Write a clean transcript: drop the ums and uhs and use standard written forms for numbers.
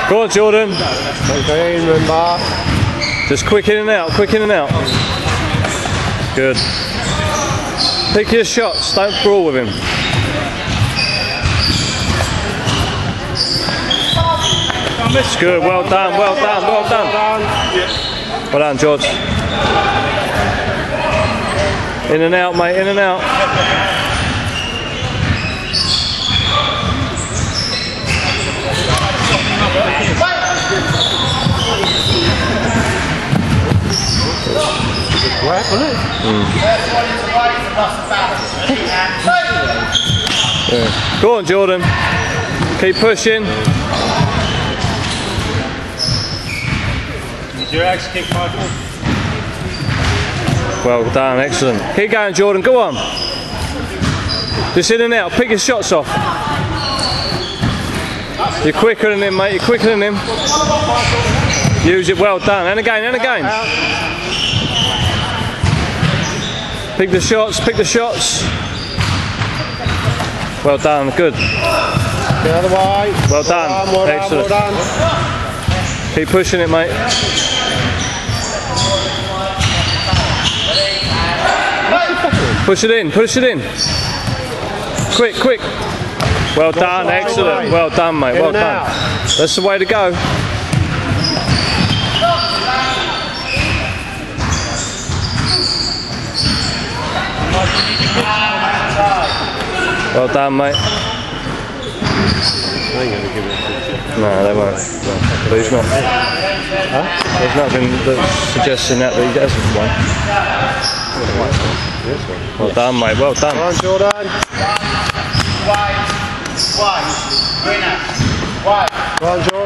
Go on, Jordan. Okay, remember. Just quick in and out, quick in and out. Good. Pick your shots, don't brawl with him. It's good, well done, well done, well done. Well done, George. In and out, mate, in and out. Whack, wasn't it? Yeah. Go on, Jordan. Keep pushing. Is your axe kick, Michael? Well done, excellent. Keep going, Jordan, go on. Just in and out, pick your shots off. You're quicker than him, mate, you're quicker than him. Use it, well done. And again, and again. Pick the shots, pick the shots. Well done, good. The other way. Well done, excellent. Well done. Keep pushing it, mate. Push it in, push it in. Quick, quick. Well done, excellent. Well done, mate, well done. That's the way to go. Well done, mate. No, they won't. No. But he's not. Huh? There's nothing that's suggesting that he hasn't won. Well done, mate. Well done. Come on, Jordan. Wide. Winner. Wide. Come on, Jordan.